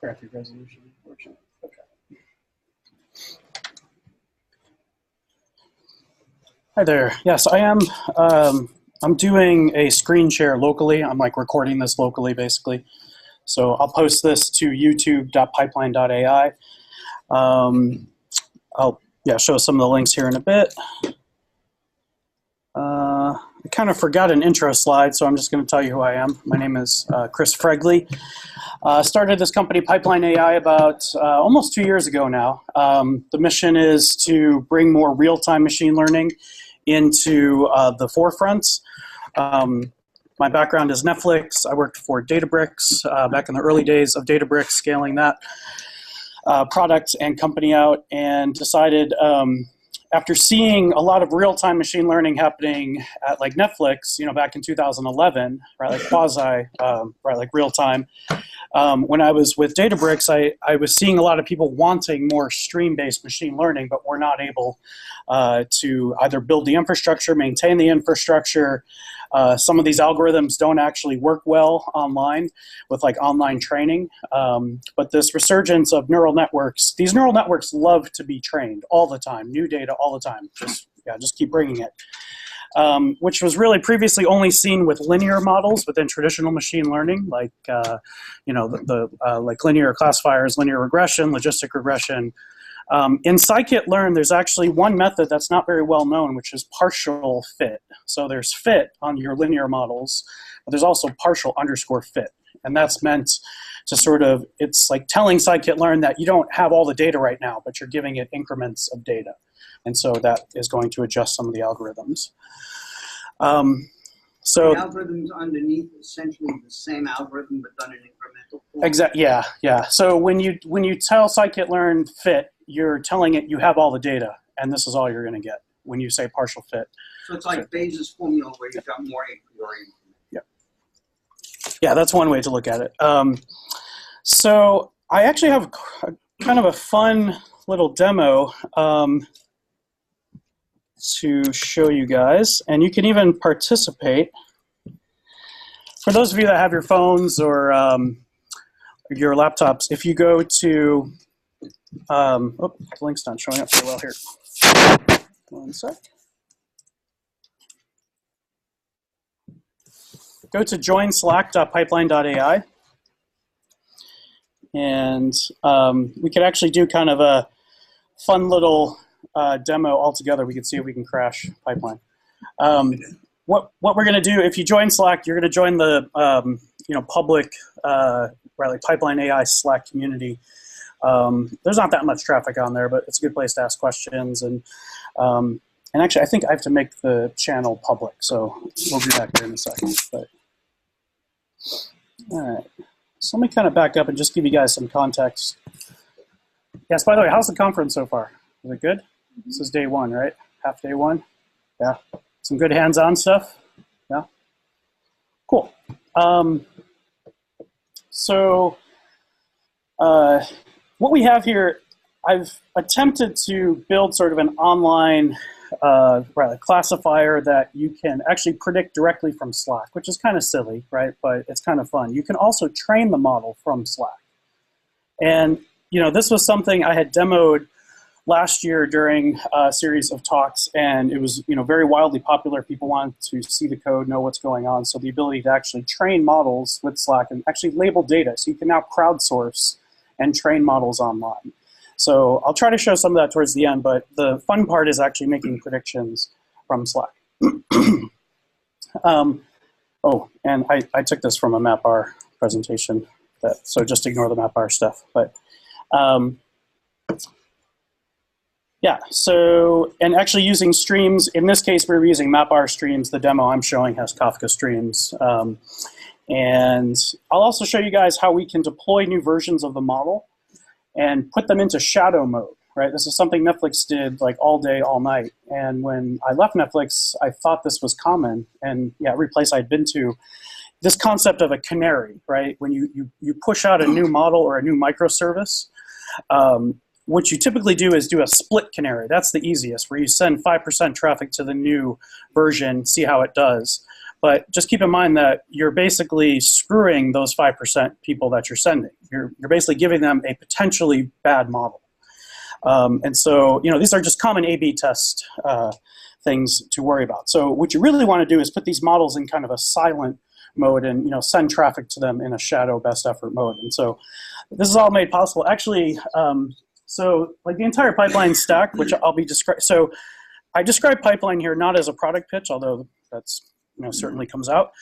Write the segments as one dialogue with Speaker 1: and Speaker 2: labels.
Speaker 1: Crappy resolution, unfortunately. Okay. Hi there. Yes, I am. I'm doing a screen share locally. I'm like recording this locally, basically. So I'll post this to youtube.pipeline.ai. I'll show some of the links here in a bit. I kind of forgot an intro slide, so I'm just going to tell you who I am. My name is Chris Fregley. Started this company, PipelineAI, about almost 2 years ago now. The mission is to bring more real-time machine learning into the forefront. My background is Netflix. I worked for Databricks back in the early days of Databricks, scaling that product and company out, and decided after seeing a lot of real-time machine learning happening at like Netflix, back in 2011, right, like quasi, right, like real-time. When I was with Databricks, I was seeing a lot of people wanting more stream-based machine learning, but were not able to either build the infrastructure, maintain the infrastructure. Some of these algorithms don't actually work well online with like online training. But this resurgence of neural networks, these neural networks love to be trained all the time, new data all the time. Just keep bringing it. Which was really previously only seen with linear models within traditional machine learning, like like linear classifiers, linear regression, logistic regression. In scikit-learn, there's actually one method that's not very well known, which is partial fit. So there's fit on your linear models, but there's also partial underscore fit. And that's meant to sort of, it's like telling scikit-learn that you don't have all the data right now, but you're giving it increments of data. And so that is going to adjust some of the algorithms.
Speaker 2: So the algorithms underneath essentially the same algorithm but done in incremental form.
Speaker 1: Exactly. Yeah. So when you tell scikit-learn fit, you're telling it you have all the data, and this is all you're going to get when you say partial fit.
Speaker 2: So it's like Bayes' formula where you've got more increment.
Speaker 1: Yeah, that's one way to look at it. So I actually have kind of a fun little demo to show you guys, and you can even participate. For those of you that have your phones or your laptops, if you go to, the link's not showing up very well here. One sec. Go to joinslack.pipeline.ai, and we could actually do kind of a fun little demo all together. We can see if we can crash Pipeline. What we're going to do, if you join Slack, you're going to join the public like PipelineAI Slack community. There's not that much traffic on there, but it's a good place to ask questions. And actually, I think I have to make the channel public, so we'll do that here in a second. But all right, so let me kind of back up and just give you guys some context. Yes, by the way, how's the conference so far? Is it good? This is day one, right? Half day one? Yeah. Some good hands-on stuff? Yeah? Cool. What we have here, I've attempted to build sort of an online classifier that you can actually predict directly from Slack, which is kind of silly, right? But it's kind of fun. You can also train the model from Slack. And, this was something I had demoed last year during a series of talks, and it was very wildly popular. People wanted to see the code, know what's going on. So the ability to actually train models with Slack and actually label data. So you can now crowdsource and train models online. So I'll try to show some of that towards the end, but the fun part is actually making predictions from Slack. And I took this from a MapR presentation, so just ignore the MapR stuff. But yeah, so, and actually using streams, in this case we're using MapR streams. The demo I'm showing has Kafka streams. And I'll also show you guys how we can deploy new versions of the model and put them into shadow mode, right? This is something Netflix did like all day, all night. And when I left Netflix, I thought this was common. And yeah, every place I'd been to, this concept of a canary, right? When you push out a new model or a new microservice, what you typically do is do a split canary. That's the easiest, where you send 5% traffic to the new version, see how it does. But just keep in mind that you're basically screwing those 5% people that you're sending. You're basically giving them a potentially bad model. And so, these are just common A/B test things to worry about. So what you really want to do is put these models in kind of a silent mode and send traffic to them in a shadow best effort mode. And so this is all made possible. Actually, so like the entire pipeline stack, which I'll be describing. So I describe pipeline here not as a product pitch, although that's certainly comes out,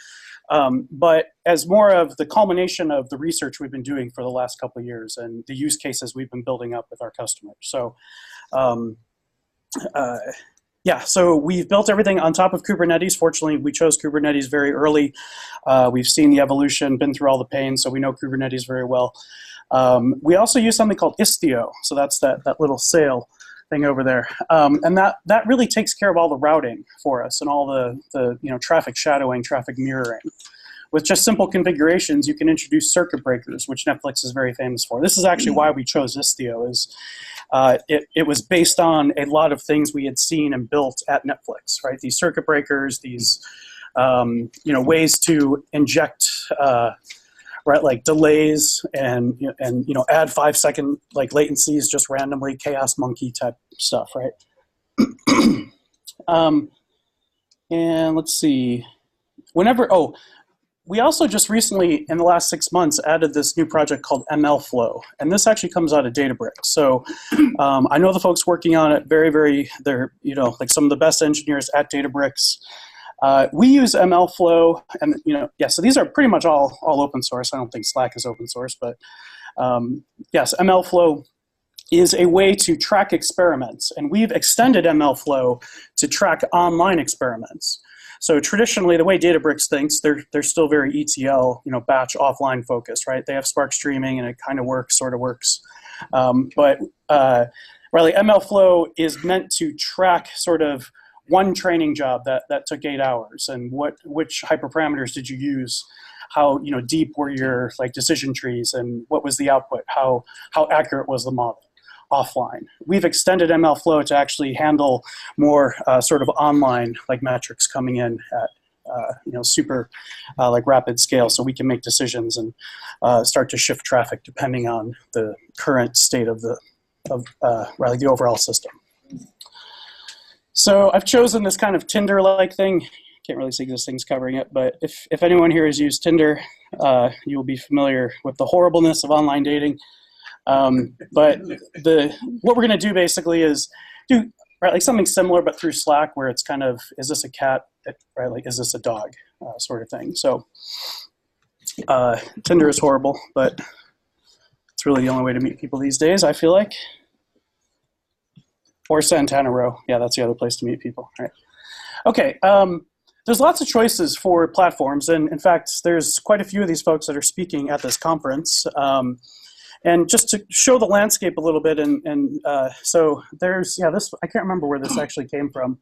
Speaker 1: but as more of the culmination of the research we've been doing for the last couple of years and the use cases we've been building up with our customers. So yeah, so we've built everything on top of Kubernetes. Fortunately, we chose Kubernetes very early. We've seen the evolution, been through all the pain, so we know Kubernetes very well. We also use something called Istio, so that's that little sail thing over there, and that really takes care of all the routing for us and all the traffic shadowing, traffic mirroring. With just simple configurations, you can introduce circuit breakers, which Netflix is very famous for. This is actually why we chose Istio. It was based on a lot of things we had seen and built at Netflix, right? These circuit breakers, these ways to inject right, like delays and add 5-second like latencies just randomly, chaos monkey type stuff, right? And let's see. We also just recently, in the last 6 months, added this new project called MLflow, and this actually comes out of Databricks. So I know the folks working on it they're like some of the best engineers at Databricks. We use MLflow, and so these are pretty much all open source. I don't think Slack is open source, but yes, MLflow is a way to track experiments, and we've extended MLflow to track online experiments. So traditionally, the way Databricks thinks, they're still very ETL, batch offline focused, right? They have Spark streaming, and it kind of works, sort of works. But really, MLflow is meant to track sort of one training job that took 8 hours, and which hyperparameters did you use? How deep were your decision trees, and what was the output? How accurate was the model offline? We've extended MLflow to actually handle more sort of online metrics coming in at super rapid scale, so we can make decisions and start to shift traffic depending on the current state of the overall system. So I've chosen this kind of Tinder-like thing. Can't really see this thing's covering it, but if anyone here has used Tinder, you will be familiar with the horribleness of online dating. But what we're going to do basically is do something similar, but through Slack, where it's kind of, is this a cat, right? Is this a dog, sort of thing. So Tinder is horrible, but it's really the only way to meet people these days, I feel like. Or Santana Row. Yeah, that's the other place to meet people. All right. Okay. There's lots of choices for platforms, and in fact, there's quite a few of these folks that are speaking at this conference. And just to show the landscape a little bit, so there's, this, I can't remember where this actually came from,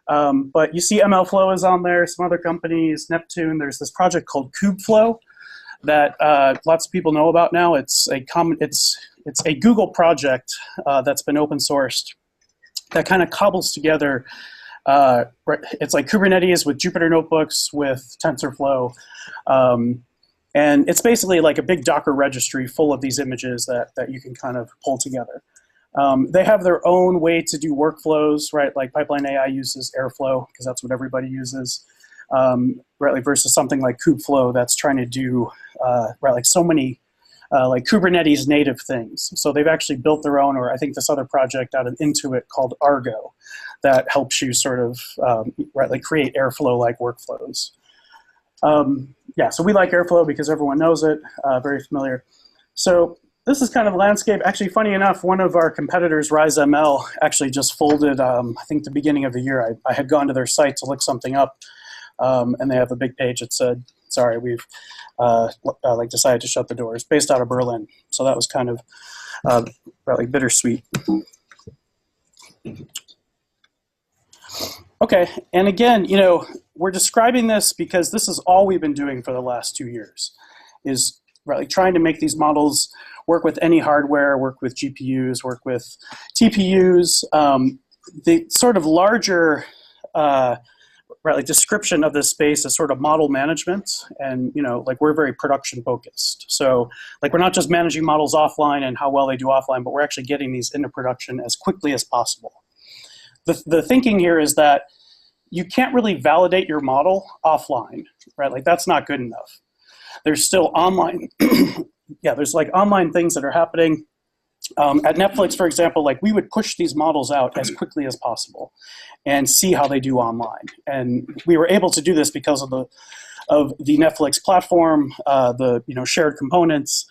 Speaker 1: but you see MLflow is on there, some other companies, Neptune. There's this project called CoopFlow that lots of people know about now. It's a Google project that's been open sourced that kind of cobbles together. It's like Kubernetes with Jupyter notebooks with TensorFlow. And it's basically like a big Docker registry full of these images that you can kind of pull together. They have their own way to do workflows, right? Like PipelineAI uses Airflow because that's what everybody uses, right? Versus something like CoopFlow that's trying to do so many Kubernetes native things. So they've actually built their own, or I think this other project out of Intuit called Argo that helps you sort of create Airflow-like workflows. So we like Airflow because everyone knows it, very familiar. So this is kind of landscape. Actually, funny enough, one of our competitors, RiseML, actually just folded, I think the beginning of the year. I had gone to their site to look something up, and they have a big page that said, sorry, we've decided to shut the doors, based out of Berlin. So that was kind of bittersweet. Okay, and again, we're describing this because this is all we've been doing for the last 2 years, is trying to make these models work with any hardware, work with GPUs, work with TPUs. The sort of larger right, like description of this space is sort of model management, and like we're very production focused. So like we're not just managing models offline and how well they do offline, but we're actually getting these into production as quickly as possible. The thinking here is that you can't really validate your model offline, right? Like that's not good enough. There's still online, yeah, there's like online things that are happening. At Netflix, for example, like we would push these models out as quickly as possible and see how they do online. And we were able to do this because of the Netflix platform, the shared components,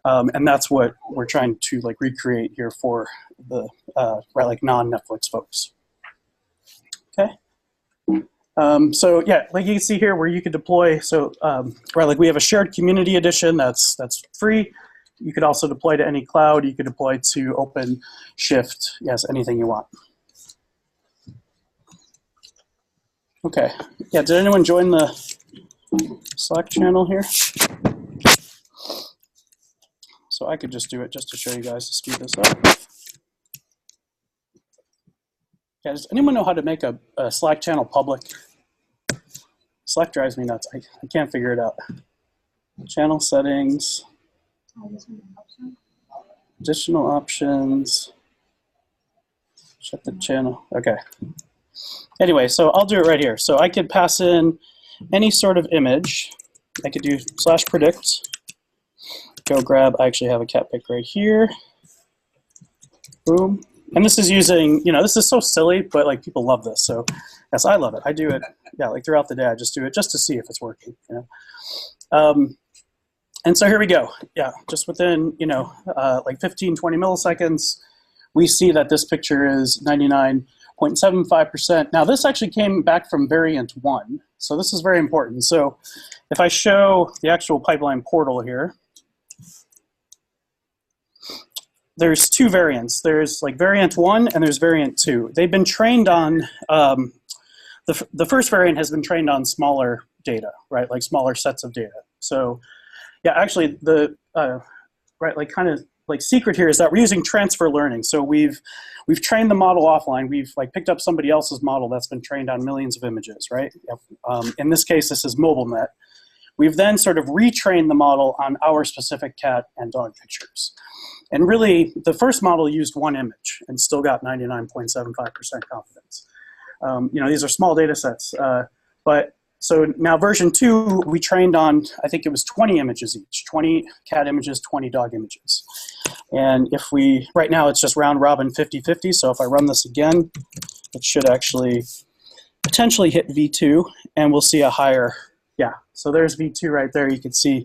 Speaker 1: and that's what we're trying to like recreate here for the right, like non-Netflix folks. Okay. So yeah, like you can see here where you could deploy. So right, like we have a shared community edition that's free. You could also deploy to any cloud. You could deploy to OpenShift. Yes, anything you want. Okay. Yeah. Did anyone join the Slack channel here? So I could just do it just to show you guys to speed this up. Yeah, does anyone know how to make a Slack channel public? Slack drives me nuts. I can't figure it out. Channel settings. Additional options. Shut the channel. Okay. Anyway, so I'll do it right here. So I could pass in any sort of image. I could do /predict. Go grab, I actually have a cat pic right here. Boom. And this is using, this is so silly, but like people love this. So yes, I love it. I do it, yeah, like throughout the day. I just do it just to see if it's working. And so here we go. Yeah, just within, like 15, 20 milliseconds, we see that this picture is 99.75%. Now this actually came back from variant 1. So this is very important. So if I show the actual pipeline portal here, there's two variants. There's like variant 1 and there's variant 2. They've been trained on, the first variant has been trained on smaller data, right? Like smaller sets of data. So yeah, actually the, right, like kind of like secret here is that we're using transfer learning. So we've trained the model offline. We've like picked up somebody else's model that's been trained on millions of images, right? In this case, this is MobileNet. We've then sort of retrained the model on our specific cat and dog pictures. And really, the first model used one image and still got 99.75% confidence. These are small data sets. But so now version 2, we trained on, I think it was 20 images each, 20 cat images, 20 dog images. And if we, right now it's just round robin 50-50, so if I run this again, it should actually potentially hit V2, and we'll see a higher, yeah. So there's V2 right there, you can see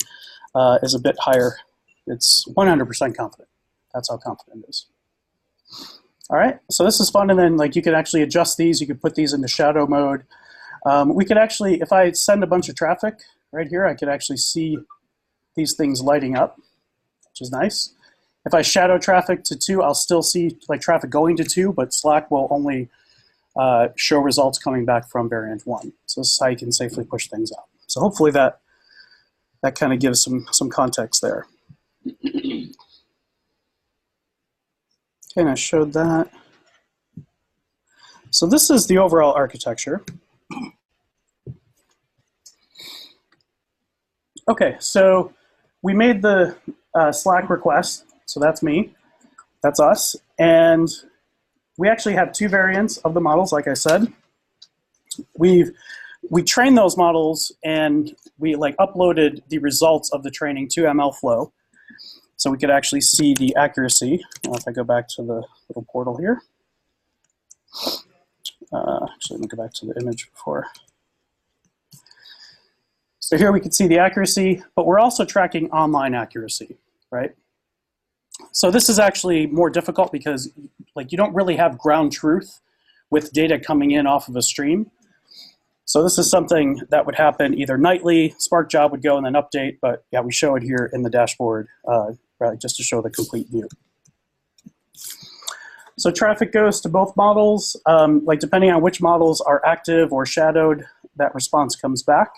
Speaker 1: is a bit higher. It's 100% confident. That's how confident it is. All right, so this is fun, and then like you can actually adjust these. You could put these into shadow mode. We could actually, if I send a bunch of traffic right here, I could actually see these things lighting up, which is nice. If I shadow traffic to 2, I'll still see like traffic going to 2, but Slack will only show results coming back from variant 1. So this is how you can safely push things out. So hopefully that kind of gives some context there. Okay, and I showed that. So this is the overall architecture. Okay, so we made the Slack request, so that's me, that's us, and we actually have 2 variants of the models, like I said. We trained those models, and we like uploaded the results of the training to MLflow, so we could actually see the accuracy. If I go back to the little portal here, actually let me go back to the image before. So here we can see the accuracy, but we're also tracking online accuracy, right? So this is actually more difficult because like you don't really have ground truth with data coming in off of a stream. So this is something that would happen either nightly, Spark job would go and then update, but yeah, we show it here in the dashboard, right, just to show the complete view. So traffic goes to both models. Like depending on which models are active or shadowed, that response comes back.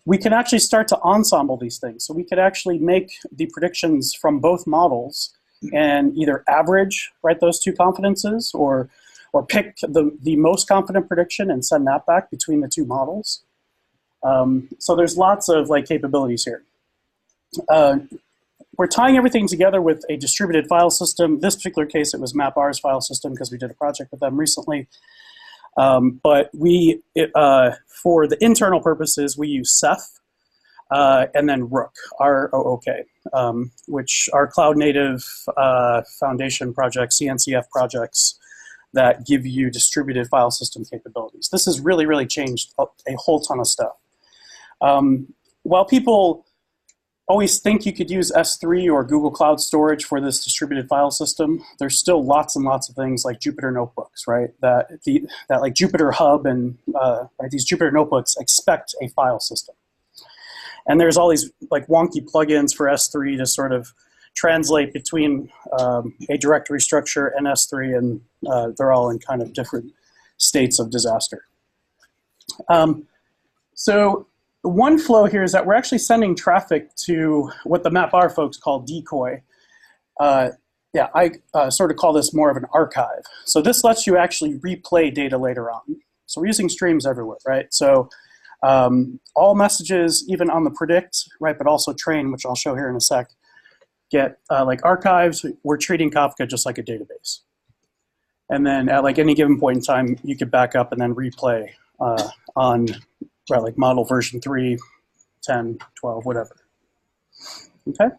Speaker 1: We can actually start to ensemble these things. So we could actually make the predictions from both models and either average, right, those 2 confidences, or or pick the most confident prediction and send that back between the two models. So there's lots of like capabilities here. We're tying everything together with a distributed file system. This particular case, it was MapR's file system because we did a project with them recently. But for the internal purposes, we use Ceph and then Rook, R-O-O-K, which are cloud native foundation projects, CNCF projects that give you distributed file system capabilities. This has really, really changed a whole ton of stuff. While people always think you could use S3 or Google Cloud Storage for this distributed file system, there's still lots and lots of things like Jupyter Notebooks, right? That like Jupyter Hub and right, these Jupyter Notebooks expect a file system. And there's all these like wonky plugins for S3 to sort of translate between a directory structure and S3, and they're all in kind of different states of disaster. So one flow here is that we're actually sending traffic to what the MapR folks call decoy. Yeah, I sort of call this more of an archive. So this lets you actually replay data later on. So we're using streams everywhere, right? So all messages, even on the predict, right, but also train, which I'll show here in a sec, get like archives. We're treating Kafka just like a database. And then at like any given point in time, you could back up and then replay on right, like model version 3, 10, 12, whatever. Okay.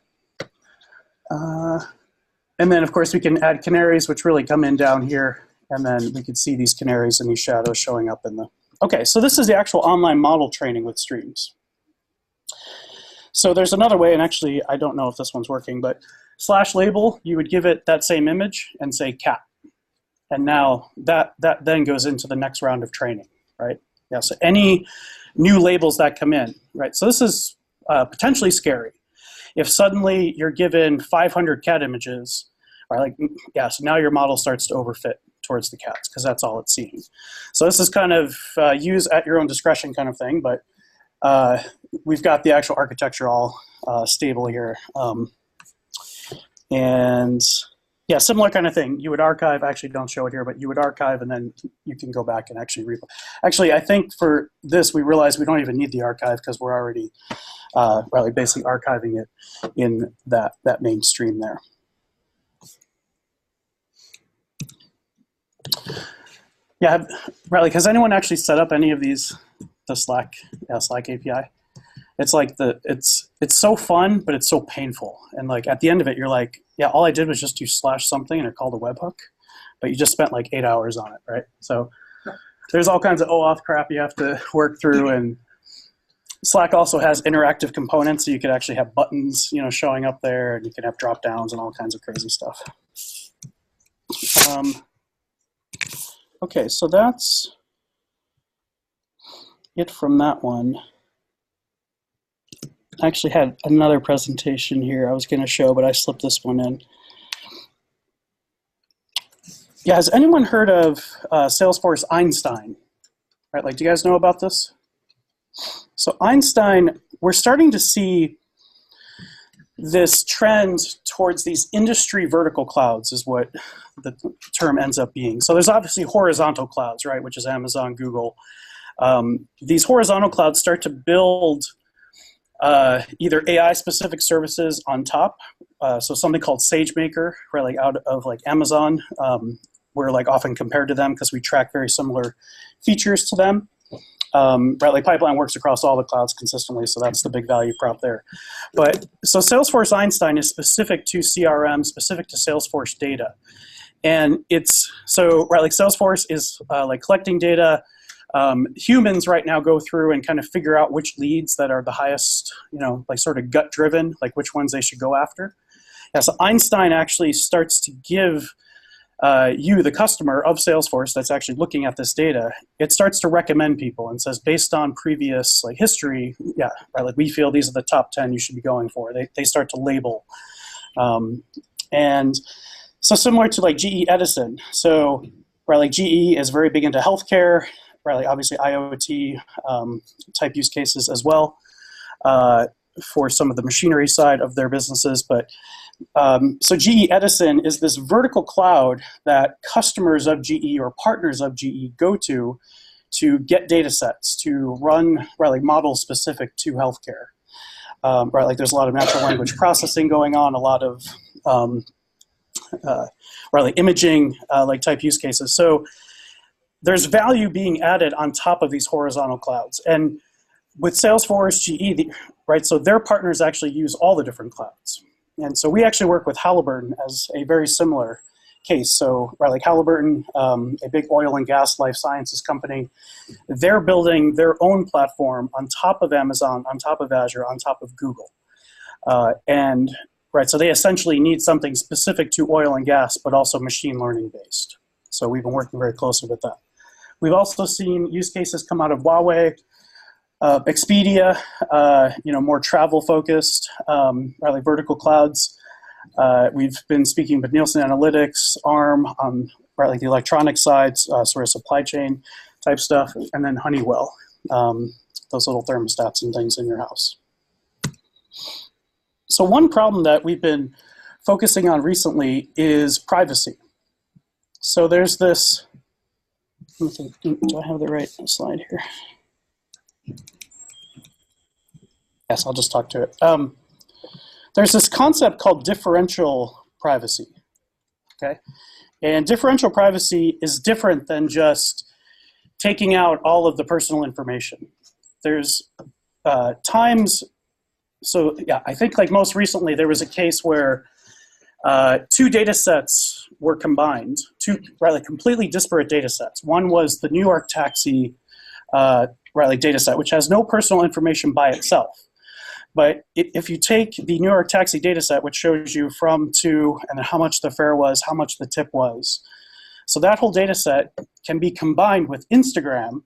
Speaker 1: And then, of course, we can add canaries, which really come in down here. And then we could see these canaries and these shadows showing up in the... Okay, so this is the actual online model training with streams. So there's another way, and actually, I don't know if this one's working, but /label, you would give it that same image and say cat. And now that then goes into the next round of training, right? Yeah, so any new labels that come in, right? So this is potentially scary. If suddenly you're given 500 cat images, right, like, yeah, so now your model starts to overfit towards the cats because that's all it's seeing. So this is kind of use at your own discretion kind of thing, but we've got the actual architecture all stable here. And yeah, similar kind of thing. You would archive, actually don't show it here, but you would archive and then you can go back and actually replay. Actually, I think for this, we realized we don't even need the archive because we're already really basically archiving it in that main stream there. Yeah, Riley, has anyone actually set up any of these, the Slack API? It's like it's so fun, but it's so painful. And like at the end of it, you're like, yeah, all I did was just do /something and it called a webhook, but you just spent like 8 hours on it, right? So there's all kinds of OAuth crap you have to work through, and Slack also has interactive components, so you could actually have buttons, you know, showing up there, and you can have drop downs and all kinds of crazy stuff. Okay, so that's it from that one. I actually had another presentation here I was going to show, but I slipped this one in. Yeah, has anyone heard of Salesforce Einstein? Right, like, do you guys know about this? So Einstein, we're starting to see this trend towards these industry vertical clouds is what the term ends up being. So there's obviously horizontal clouds, right, which is Amazon, Google. These horizontal clouds start to build either AI-specific services on top. So something called SageMaker, right, like out of like Amazon. We're like often compared to them because we track very similar features to them. Right, like Pipeline works across all the clouds consistently, so that's the big value prop there. But so Salesforce Einstein is specific to CRM, specific to Salesforce data. And it's, so right, like Salesforce is like collecting data. Humans right now go through and kind of figure out which leads that are the highest, you know, like sort of gut driven, like which ones they should go after. Yeah, so Einstein actually starts to give you, the customer of Salesforce that's actually looking at this data, it starts to recommend people and says, based on previous like history, yeah, right, like we feel these are the top 10 you should be going for. They start to label. And so similar to like GE Edison. So right, like GE is very big into healthcare, right, like obviously IoT type use cases as well. for some of the machinery side of their businesses. But so GE Edison is this vertical cloud that customers of GE or partners of GE go to get data sets, to run like models specific to healthcare. Like there's a lot of natural language processing going on, a lot of like imaging like type use cases. So there's value being added on top of these horizontal clouds. And with Salesforce, GE, so their partners actually use all the different clouds. And so we actually work with Halliburton as a very similar case. So like Halliburton, a big oil and gas life sciences company, they're building their own platform on top of Amazon, on top of Azure, on top of Google. So they essentially need something specific to oil and gas, but also machine learning based. So we've been working very closely with that. We've also seen use cases come out of Huawei, Expedia, more travel focused, like vertical clouds. We've been speaking with Nielsen Analytics, ARM, like the electronic side, sort of supply chain type stuff, and then Honeywell, those little thermostats and things in your house. So one problem that we've been focusing on recently is privacy. So there's this, let me think, do I have the right slide here? Yes, I'll just talk to it. There's this concept called differential privacy, okay? And differential privacy is different than just taking out all of the personal information. There's times, so yeah, I think like most recently there was a case where two data sets were combined, two like completely disparate data sets. One was the New York taxi like data set, which has no personal information by itself. But if you take the New York taxi data set, which shows you from, to, and then how much the fare was, how much the tip was. So that whole data set can be combined with Instagram,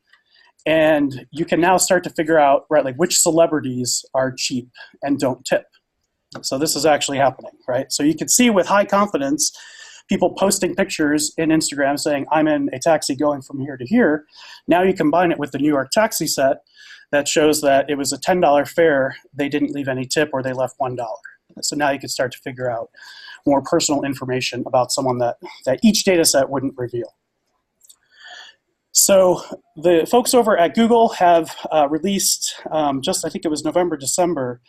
Speaker 1: and you can now start to figure out, like which celebrities are cheap and don't tip. So this is actually happening, right? So you can see with high confidence, people posting pictures in Instagram saying, I'm in a taxi going from here to here. Now you combine it with the New York taxi set that shows that it was a $10 fare, they didn't leave any tip, or they left $1. So now you can start to figure out more personal information about someone that each data set wouldn't reveal. So the folks over at Google have released, just I think it was November, December,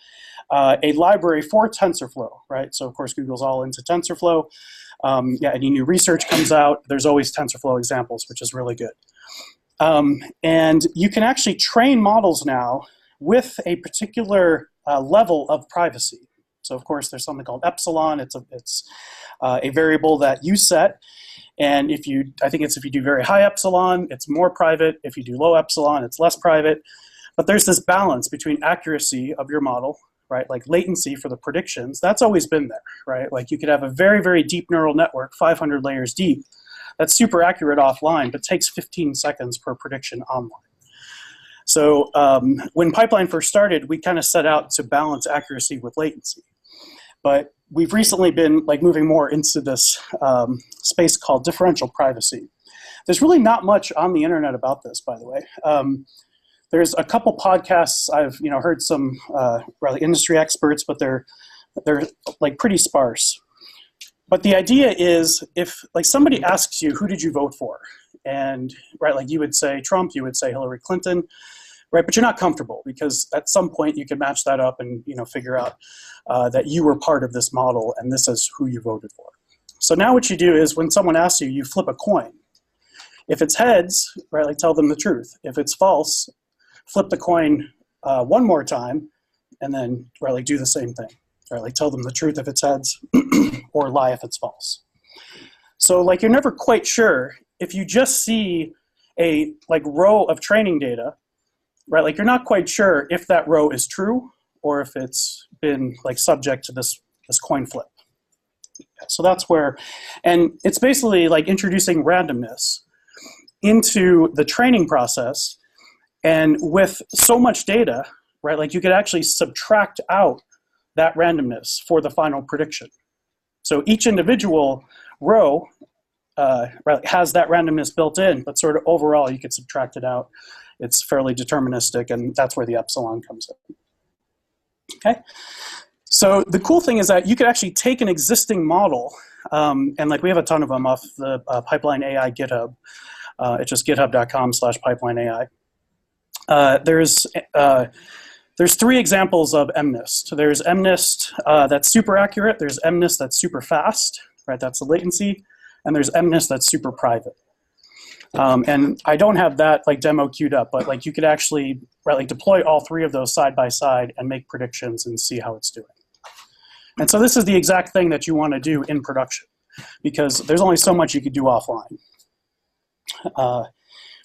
Speaker 1: a library for TensorFlow, right? So of course Google's all into TensorFlow. Any new research comes out, there's always TensorFlow examples, which is really good. And you can actually train models now with a particular level of privacy. So of course there's something called epsilon. It's a variable that you set. And if you do very high epsilon, it's more private. If you do low epsilon, it's less private. But there's this balance between accuracy of your model, right? Like latency for the predictions, that's always been there, right? Like you could have a very, very deep neural network, 500 layers deep, that's super accurate offline, but takes 15 seconds per prediction online. So when Pipeline first started, we kind of set out to balance accuracy with latency. But we've recently been like moving more into this space called differential privacy. There's really not much on the internet about this, by the way. There's a couple podcasts I've heard some really industry experts, but they're like pretty sparse. But the idea is, if like somebody asks you, who did you vote for? And like you would say Trump, you would say Hillary Clinton, right? But you're not comfortable because at some point you can match that up and figure out that you were part of this model and this is who you voted for. So now what you do is when someone asks you, you flip a coin. If it's heads, like tell them the truth. If it's false, flip the coin one more time and then like do the same thing. Like tell them the truth if it's heads or lie if it's false. So like you're never quite sure if you just see a like row of training data, right? Like you're not quite sure if that row is true or if it's been like subject to this coin flip. So that's where, and it's basically like introducing randomness into the training process. And with so much data, right, like you could actually subtract out that randomness for the final prediction. So each individual row has that randomness built in, but sort of overall you could subtract it out. It's fairly deterministic, and that's where the epsilon comes in. Okay. So the cool thing is that you could actually take an existing model, and like we have a ton of them off the PipelineAI GitHub. It's just github.com/PipelineAI. There's three examples of MNIST. There's MNIST that's super accurate. There's MNIST that's super fast, right? That's the latency. And there's MNIST that's super private. And I don't have that like demo queued up, but like you could actually like deploy all three of those side by side and make predictions and see how it's doing. And so this is the exact thing that you want to do in production, because there's only so much you could do offline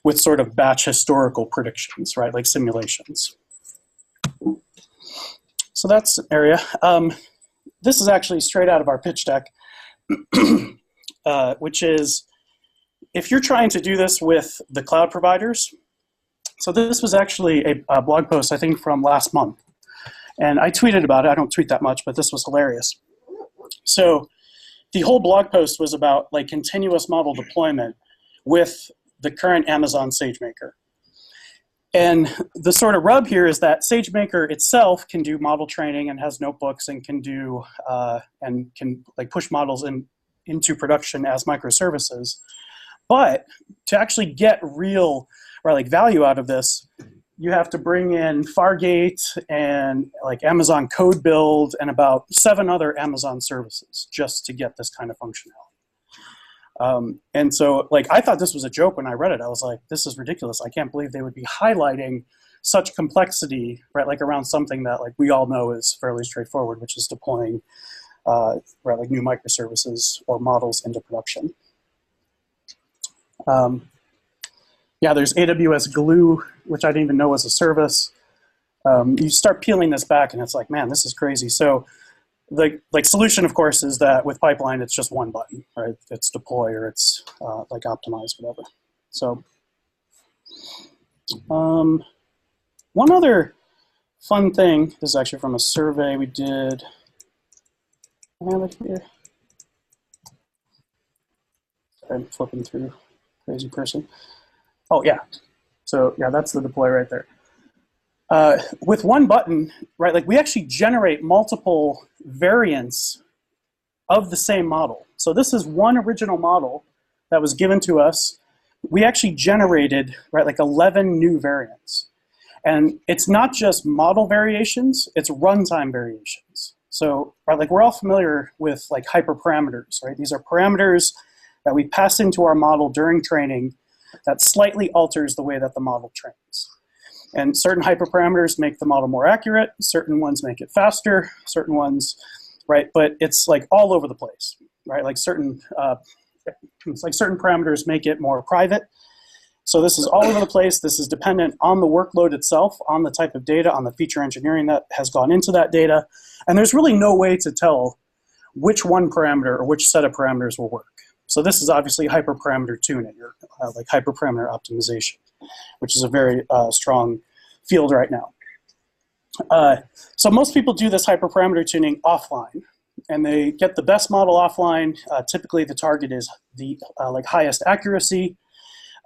Speaker 1: with sort of batch historical predictions, right? Like simulations. So that's an area. This is actually straight out of our pitch deck, which is if you're trying to do this with the cloud providers. So this was actually a blog post, I think, from last month. And I tweeted about it. I don't tweet that much, but this was hilarious. So the whole blog post was about like continuous model deployment with the current Amazon SageMaker. And the sort of rub here is that SageMaker itself can do model training and has notebooks and can do and can like push models into production as microservices. But to actually get real or like value out of this, you have to bring in Fargate and like Amazon Code Build and about 7 other Amazon services just to get this kind of functionality. And so like I thought this was a joke when I read it. I was like, this is ridiculous. I can't believe they would be highlighting such complexity, right? Like around something that like we all know is fairly straightforward, which is deploying right, like new microservices or models into production. Yeah, there's AWS Glue, which I didn't even know was a service. You start peeling this back and it's like, man, this is crazy. So the like solution, of course, is that with Pipeline, it's just one button, right? It's deploy or it's like optimize, whatever. So one other fun thing, this is actually from a survey we did. I have it here. Sorry, I'm flipping through, crazy person. Oh yeah, so yeah, that's the deploy right there. With one button, right, like we actually generate multiple variants of the same model. So this is one original model that was given to us. We actually generated, right, like 11 new variants. And it's not just model variations, it's runtime variations. So, right, like we're all familiar with like hyperparameters, right? These are parameters that we pass into our model during training that slightly alters the way that the model trains. And certain hyperparameters make the model more accurate, certain ones make it faster, certain ones, right? But it's like all over the place, right? Like certain, it's like certain parameters make it more private. So this is all over the place. This is dependent on the workload itself, on the type of data, on the feature engineering that has gone into that data. And there's really no way to tell which one parameter or which set of parameters will work. So this is obviously HyperParameter Tuning, or like hyperparameter optimization, which is a very strong field right now. So most people do this hyperparameter tuning offline, and they get the best model offline. Typically, the target is the like highest accuracy.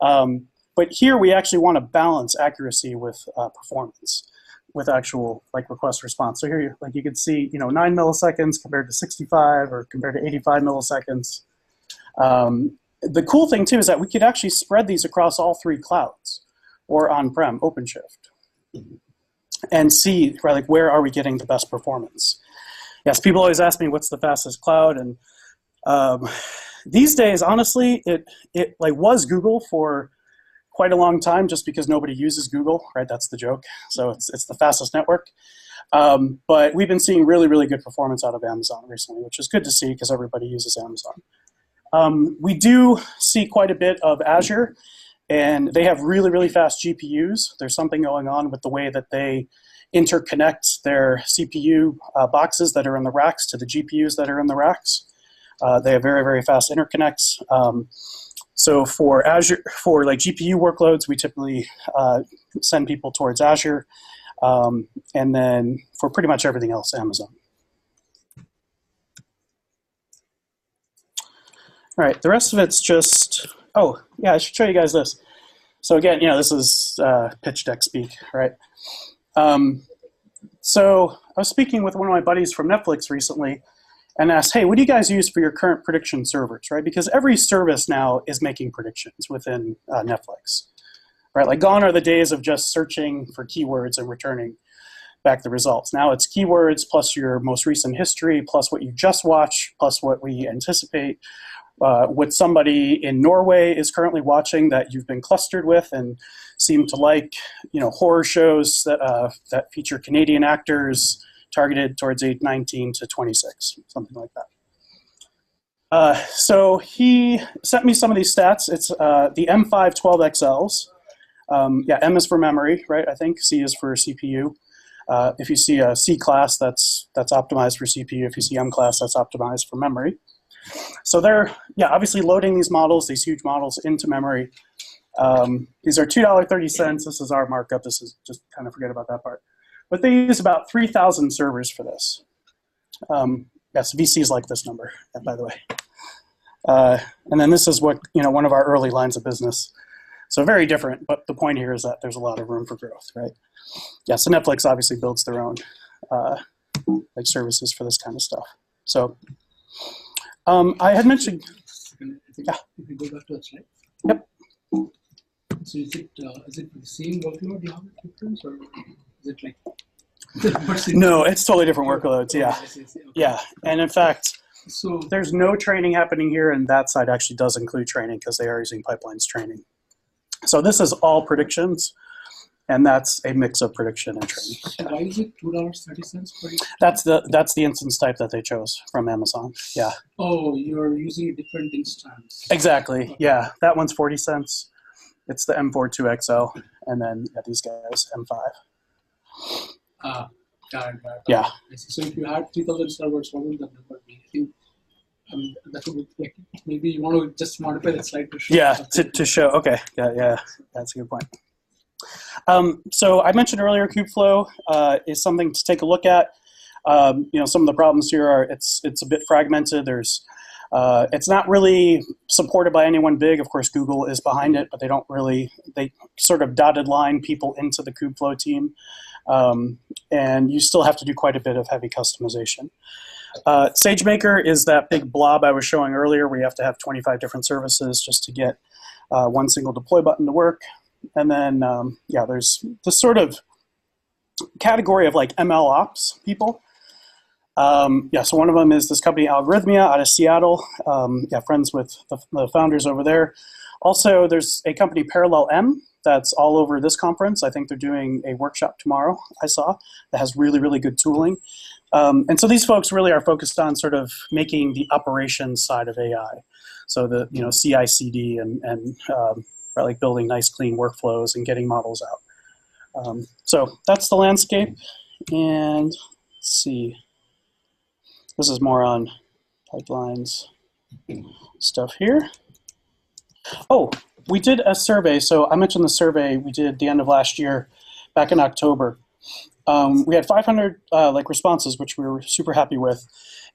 Speaker 1: But here we actually want to balance accuracy with performance, with actual like request response. So here, like you can see, 9 milliseconds compared to 65, or compared to 85 milliseconds. The cool thing too is that we could actually spread these across all 3 clouds, or on-prem, OpenShift, and see, right, like where are we getting the best performance. Yes, people always ask me what's the fastest cloud, and these days, honestly, it like was Google for quite a long time, just because nobody uses Google, right? That's the joke. So it's the fastest network. But we've been seeing really, really good performance out of Amazon recently, which is good to see because everybody uses Amazon. We do see quite a bit of Azure, and they have really, really fast GPUs. There's something going on with the way that they interconnect their CPU boxes that are in the racks to the GPUs that are in the racks. They have very, very fast interconnects. So for Azure, for like GPU workloads, we typically send people towards Azure, and then for pretty much everything else, Amazon. All right, the rest of it's just, oh, yeah, I should show you guys this. So again, this is pitch deck speak, right? So I was speaking with one of my buddies from Netflix recently and asked, hey, what do you guys use for your current prediction servers, right? Because every service now is making predictions within Netflix, right? Like gone are the days of just searching for keywords and returning back the results. Now it's keywords plus your most recent history, plus what you just watched, plus what we anticipate. What somebody in Norway is currently watching that you've been clustered with and seem to like, horror shows that feature Canadian actors targeted towards age 19 to 26, something like that. So he sent me some of these stats. It's the M512XLs. M is for memory, right? I think C is for CPU. If you see a C class, that's optimized for CPU. If you see M class, that's optimized for memory. So they're obviously loading these models, these huge models, into memory. These are $2.30. This is our markup. This is just kind of forget about that part. But they use about 3,000 servers for this. Yes, VCs like this number, by the way. And then this is what one of our early lines of business. So very different, but the point here is that there's a lot of room for growth, right? Yeah, so Netflix obviously builds their own services for this kind of stuff. So I had mentioned.
Speaker 3: Yeah. If you go back to that slide.
Speaker 1: Yep.
Speaker 3: So is it the same workload you have with difference, or is it like?
Speaker 1: No, it's totally different workloads. Yeah.
Speaker 3: Okay.
Speaker 1: Yeah, and in fact,
Speaker 3: so
Speaker 1: there's no training happening here, and that side actually does include training because they are using pipelines training. So this is all predictions, and that's a mix of prediction and training.
Speaker 3: So why is it $2.30 per?
Speaker 1: That's the instance type that they chose from Amazon. Yeah.
Speaker 3: Oh, you're using a different instance.
Speaker 1: Exactly.
Speaker 3: Okay.
Speaker 1: Yeah, that one's 40 cents. It's the M42XL, and then these guys M5.
Speaker 3: Got it.
Speaker 1: Yeah.
Speaker 3: So if you had 3,000 servers, what would that number be? I think that would be like, maybe you want to just modify that slide to show.
Speaker 1: Yeah, to show. Okay. Yeah, that's a good point. So I mentioned earlier, CoopFlow is something to take a look at. Some of the problems here are it's a bit fragmented. It's not really supported by anyone big. Of course, Google is behind it, but they sort of dotted line people into the CoopFlow team. And you still have to do quite a bit of heavy customization. SageMaker is that big blob I was showing earlier where you have to have 25 different services just to get one single deploy button to work. And then, there's this sort of category of like ML ops people. So one of them is this company Algorithmia out of Seattle. Friends with the founders over there. Also, there's a company Parallel M that's all over this conference. I think they're doing a workshop tomorrow, I saw, that has really, really good tooling. And so these folks really are focused on sort of making the operations side of AI. So the CI/CD and like building nice, clean workflows and getting models out. So that's the landscape. And let's see. This is more on pipelines stuff here. Oh, we did a survey. So I mentioned the survey we did at the end of last year, back in October. We had 500 responses, which we were super happy with.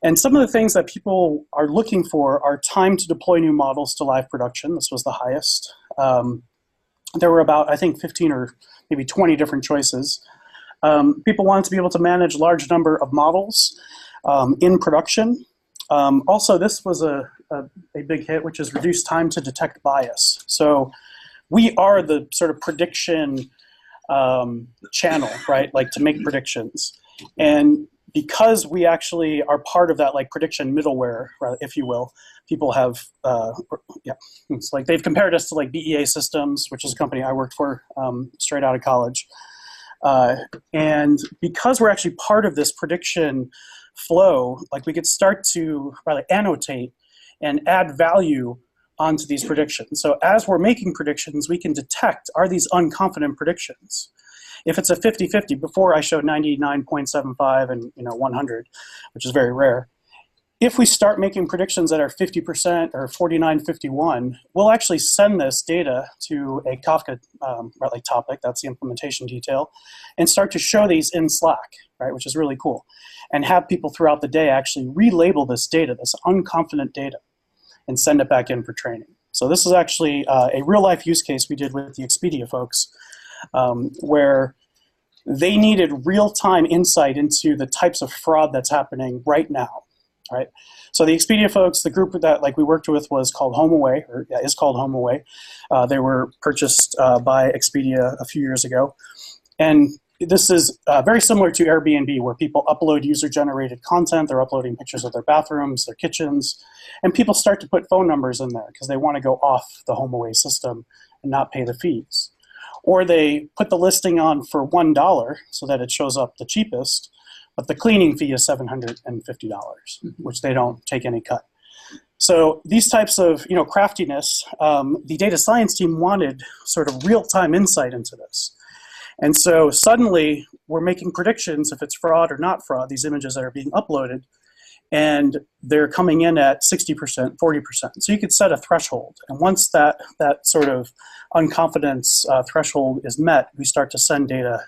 Speaker 1: And some of the things that people are looking for are time to deploy new models to live production. This was the highest. There were about, I think, 15 or maybe 20 different choices. People wanted to be able to manage a large number of models in production. Also, this was a big hit, which is reduced time to detect bias. So we are the sort of prediction channel, right? Like to make predictions. And because we actually are part of that like prediction middleware, right, if you will, people have, it's like they've compared us to like BEA Systems, which is a company I worked for straight out of college. And because we're actually part of this prediction flow, like we could start to annotate and add value onto these predictions. So as we're making predictions, we can detect, are these unconfident predictions? If it's a 50-50, before I showed 99.75 and 100, which is very rare. If we start making predictions that are 50% or 49-51, we'll actually send this data to a Kafka topic, that's the implementation detail, and start to show these in Slack, right, which is really cool. And have people throughout the day actually relabel this data, this unconfident data, and send it back in for training. So this is actually a real life use case we did with the Expedia folks, where they needed real-time insight into the types of fraud that's happening right now, right? So the Expedia folks, the group that we worked with was called HomeAway, or yeah, is called HomeAway. They were purchased by Expedia a few years ago. And this is very similar to Airbnb, where people upload user-generated content. They're uploading pictures of their bathrooms, their kitchens, and people start to put phone numbers in there because they want to go off the HomeAway system and not pay the fees. Or they put the listing on for $1 so that it shows up the cheapest, but the cleaning fee is $750, which they don't take any cut. So these types of craftiness, the data science team wanted sort of real-time insight into this. And so suddenly we're making predictions if it's fraud or not fraud, these images that are being uploaded, and they're coming in at 60%, 40%. So you could set a threshold. And once that sort of unconfidence threshold is met, we start to send data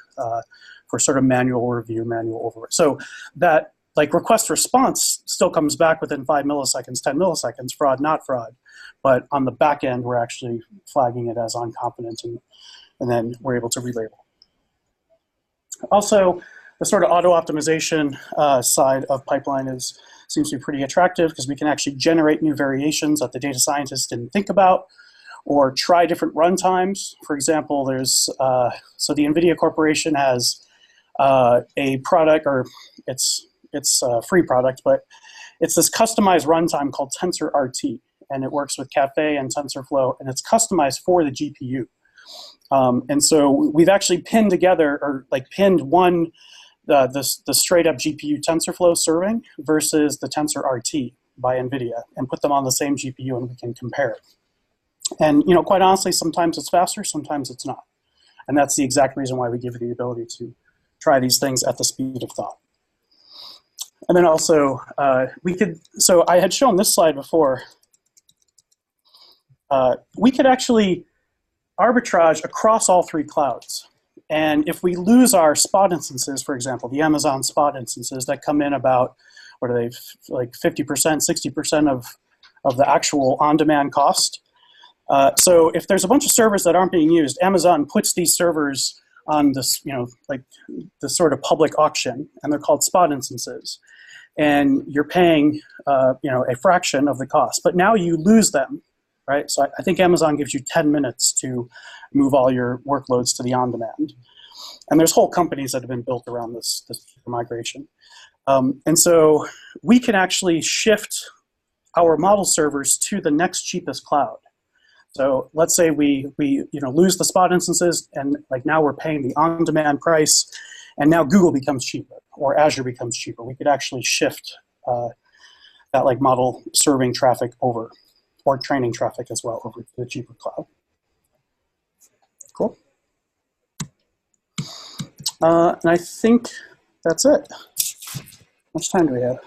Speaker 1: for sort of manual review, manual override. So that request response still comes back within 5 milliseconds, 10 milliseconds, fraud, not fraud. But on the back end, we're actually flagging it as unconfident, and then we're able to relabel. Also, the sort of auto-optimization side of Pipeline seems to be pretty attractive because we can actually generate new variations that the data scientists didn't think about, or try different runtimes. For example, there's so the NVIDIA Corporation has a product, or it's a free product, but it's this customized runtime called TensorRT, and it works with Caffe and TensorFlow, and it's customized for the GPU. And so we've actually pinned together, or pinned one, the straight up GPU TensorFlow serving versus the TensorRT by NVIDIA, and put them on the same GPU, and we can compare it. And quite honestly, sometimes it's faster, sometimes it's not. And that's the exact reason why we give you the ability to try these things at the speed of thought. And then also, so I had shown this slide before. We could actually arbitrage across all 3 clouds. And if we lose our spot instances, for example, the Amazon spot instances that come in about, what are they, 50%, 60% of the actual on-demand cost. So if there's a bunch of servers that aren't being used, Amazon puts these servers on this, this sort of public auction, and they're called spot instances. And you're paying, a fraction of the cost. But now you lose them. Right? So I think Amazon gives you 10 minutes to move all your workloads to the on-demand. And there's whole companies that have been built around this migration. And so we can actually shift our model servers to the next cheapest cloud. So let's say we lose the spot instances, and now we're paying the on-demand price, and now Google becomes cheaper, or Azure becomes cheaper. We could actually shift that model serving traffic over, or training traffic as well, over to the cheaper cloud. Cool. And I think that's it. How much time do we have?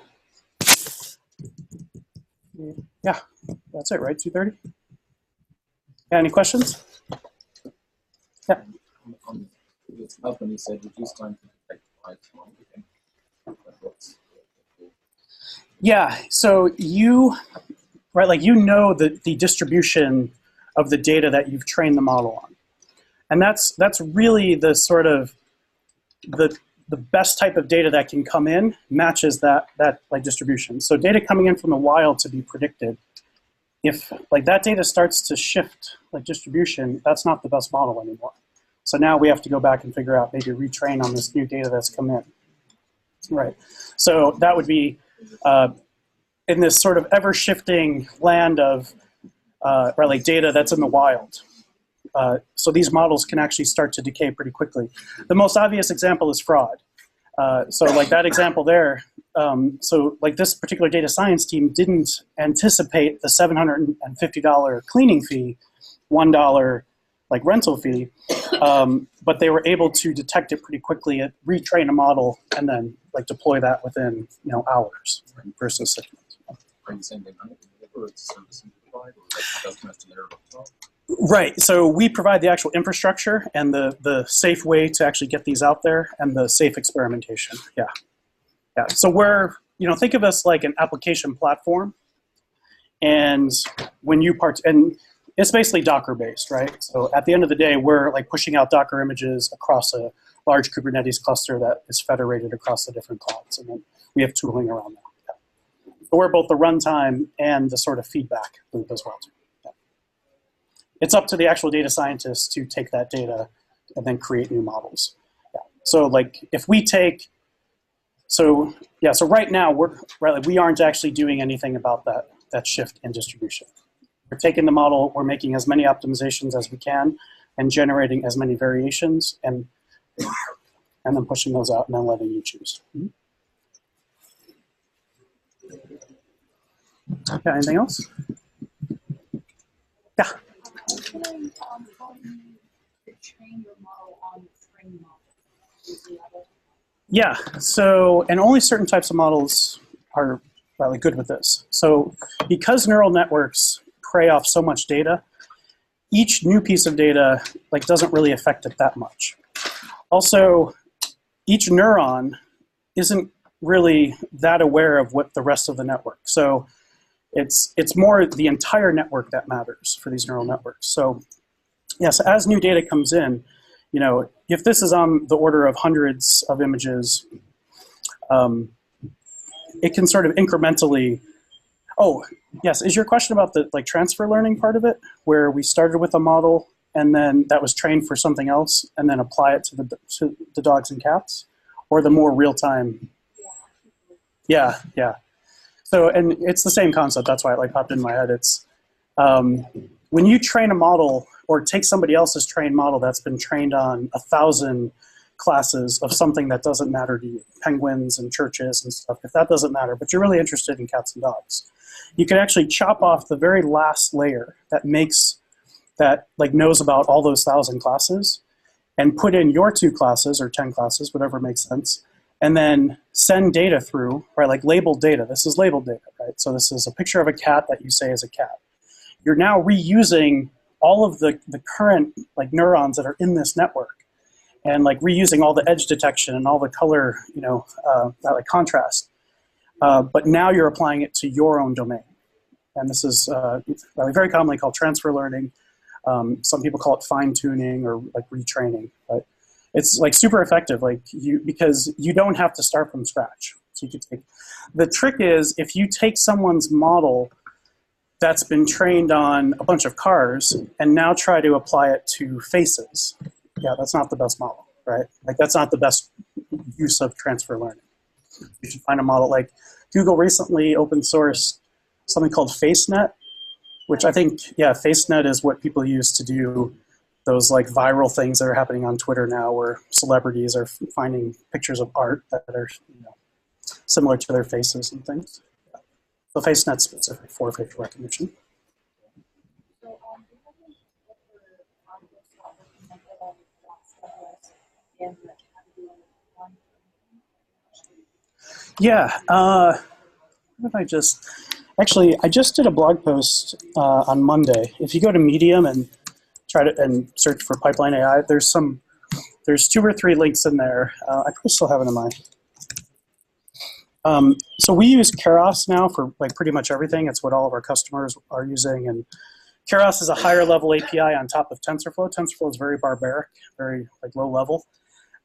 Speaker 1: Yeah, that's it, right? 2:30? Yeah, any questions? Yeah.
Speaker 4: It's help when you said reduce time to detect bias.
Speaker 1: Yeah, so right, the distribution of the data that you've trained the model on. And that's really the sort of the best type of data that can come in matches that distribution. So data coming in from the wild to be predicted, if that data starts to shift distribution, that's not the best model anymore. So now we have to go back and figure out, maybe retrain on this new data that's come in. Right. So that would be in this sort of ever-shifting land of data that's in the wild. So these models can actually start to decay pretty quickly. The most obvious example is fraud. So that example there, this particular data science team didn't anticipate the $750 cleaning fee, $1 rental fee, but they were able to detect it pretty quickly, retrain a model, and then deploy that within hours versus 6 months. Right. So we provide the actual infrastructure and the safe way to actually get these out there, and the safe experimentation. Yeah. Yeah. So we're, think of us like an application platform, and when you and it's basically Docker based, right? So at the end of the day, we're pushing out Docker images across a large Kubernetes cluster that is federated across the different clouds. And then we have tooling around that. Yeah. So we're both the runtime and the sort of feedback loop as well. Yeah. It's up to the actual data scientists to take that data and then create new models. Yeah. So like if we take, so right now we aren't actually doing anything about that shift in distribution. We're taking the model, we're making as many optimizations as we can and generating as many variations and then pushing those out and then letting you choose. Okay, anything else? Yeah. Yeah, so, and only certain types of models are really good with this. So because neural networks prey off so much data, each new piece of data like doesn't really affect it that much. Also, each neuron isn't really that aware of what the rest of the network. So it's more the entire network that matters for these neural networks. So yes, as new data comes in, you know, if this is on the order of hundreds of images, it can sort of incrementally. Oh, yes. Is your question about the like transfer learning part of it, where we started with a model and then that was trained for something else, and then apply it to the dogs and cats, or the more real time? Yeah, yeah. So, and it's the same concept. That's why it like popped in my head. It's when you train a model or take somebody else's trained model that's been trained on 1,000 classes of something that doesn't matter to you, penguins and churches and stuff, if that doesn't matter, but you're really interested in cats and dogs, you can actually chop off the very last layer that knows about all those 1,000 classes and put in your 2 classes or 10 classes, whatever makes sense, and then send data through, right, like labeled data. This is labeled data, right? So this is a picture of a cat that you say is a cat. You're now reusing all of the current like neurons that are in this network and like reusing all the edge detection and all the color, you know, like contrast. But now you're applying it to your own domain. And this is very commonly called transfer learning. Some people call it fine tuning or like retraining, but it's like super effective, like because you don't have to start from scratch. So you can take, the trick is if you take someone's model that's been trained on a bunch of cars and now try to apply it to faces, yeah, that's not the best model, right? Like that's not the best use of transfer learning. You should find a model like Google recently open sourced something called FaceNet, which I think, yeah, FaceNet is what people use to do those like viral things that are happening on Twitter now where celebrities are finding pictures of art that are, you know, similar to their faces and things. So FaceNet's specific for facial recognition. Yeah, what did I just, actually, I just did a blog post on Monday. If you go to Medium and try to and search for PipelineAI, there's 2 or 3 links in there. I probably still have it in my. So we use Keras now for like pretty much everything. It's what all of our customers are using, and Keras is a higher level API on top of TensorFlow. TensorFlow is very barbaric, very like low level.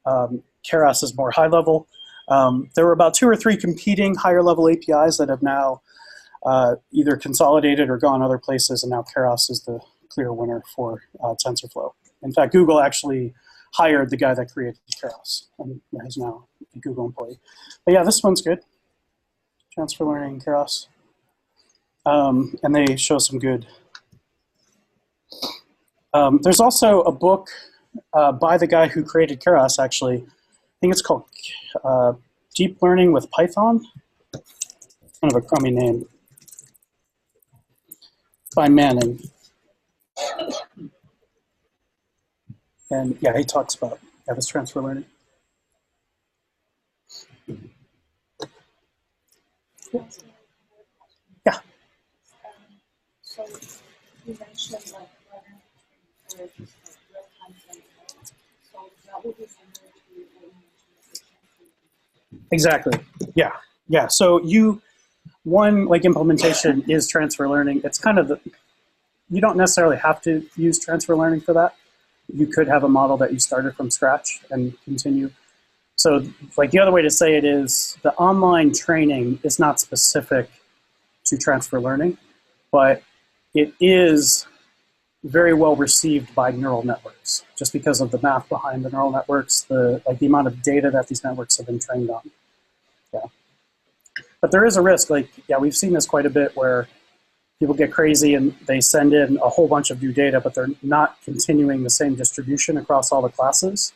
Speaker 1: Keras is more high level. There were about 2 or 3 competing higher level APIs that have now either consolidated or gone other places, and now Keras is the clear winner for TensorFlow. In fact, Google actually hired the guy that created Keras, and is now a Google employee. But yeah, this one's good. Transfer learning, Keras. And they show some good. There's also a book by the guy who created Keras, actually. I think it's called Deep Learning with Python. Kind of a crummy name. By Manning. And yeah, he talks about this transfer learning. Yeah.
Speaker 5: So you mentioned like for real-time sensing. So that would be similar to what you mentioned.
Speaker 1: Exactly. Yeah. Yeah. So one like implementation is transfer learning. It's kind of you don't necessarily have to use transfer learning for that. you could have a model that you started from scratch and continue. So like the other way to say it is the online training is not specific to transfer learning, but it is very well received by neural networks just because of the math behind the neural networks, the amount of data that these networks have been trained on. Yeah. But there is a risk, we've seen this quite a bit where people get crazy and they send in a whole bunch of new data, but they're not continuing the same distribution across all the classes.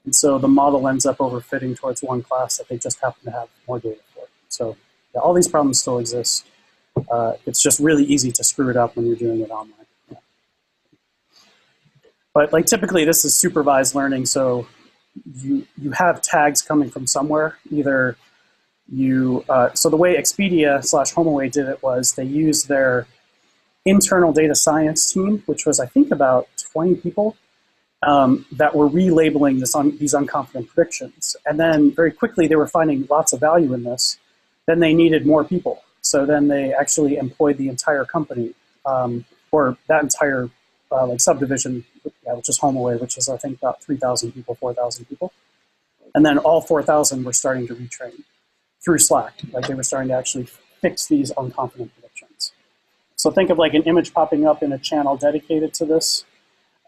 Speaker 1: And so the model ends up overfitting towards one class that they just happen to have more data for. So yeah, all these problems still exist. It's just really easy to screw it up when you're doing it online. Yeah. But typically this is supervised learning, so you have tags coming from somewhere. Either so the way Expedia/HomeAway did it was they used their internal data science team, which was I think about 20 people, that were relabeling these unconfident predictions. And then very quickly they were finding lots of value in this. Then they needed more people. So then they actually employed the entire company, or that entire subdivision, which is HomeAway, which is I think about 3,000 people, 4,000 people. And then all 4,000 were starting to retrain through Slack. They were starting to actually fix these unconfident predictions. So think of an image popping up in a channel dedicated to this,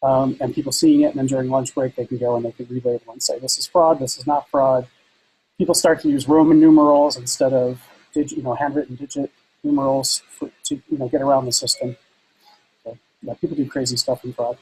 Speaker 1: and people seeing it, and then during lunch break they can go and they can relabel and say, this is fraud, this is not fraud. People start to use Roman numerals instead of handwritten digit numerals to get around the system. So, yeah, people do crazy stuff in fraud.